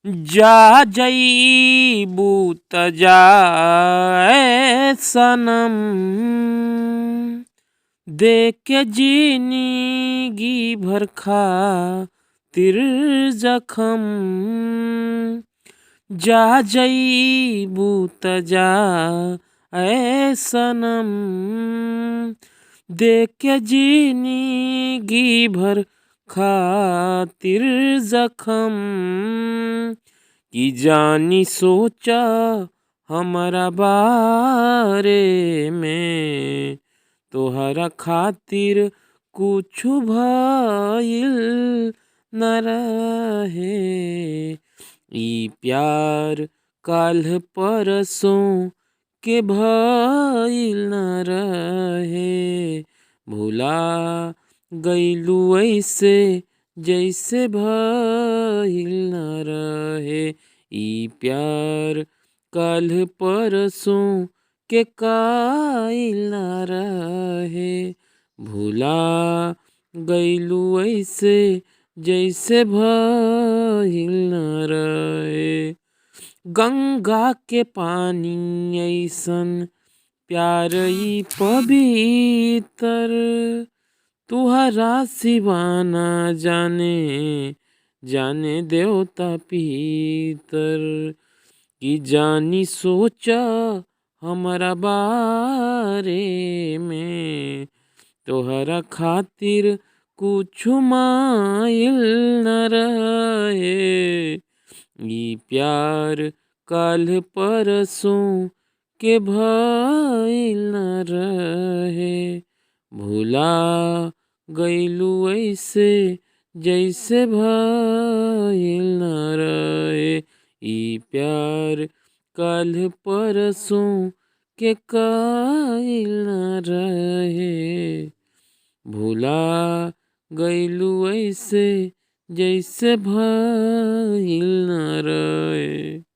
जा जईबू त जा ए सनम, देख के जिंदगी भर खातिर जखम। जा जईबू त जा ए सनम, देख के जिंदगी भर खातिर जखम। कि जानी सोचा हमारा बारे में, तोहरा खातिर कुछ भइल न रहे। ई प्यार काल परसों के भइल न रहे। भुला गइलू ऐसे जैसे भइल न रहे। ई प्यार काल परसों के काइल न रहे। भुला गइलू ऐसे जैसे भइल न रहे। गंगा के पानी ऐसन प्यार ई पवित्र, तुहरा सिवा ना जाने देवता पितर। कि जानी सोचा हमारा बारे में, तोहरा खातिर कुछ माइल न रहे। ई प्यार काल परसों के भइल न रहे। भुला गइलू ऐसे जैसे भइल न रहे। ई प्यार काल परसों के काइल न रहे। भुला गइलू ऐसे जैसे भइल न रहे।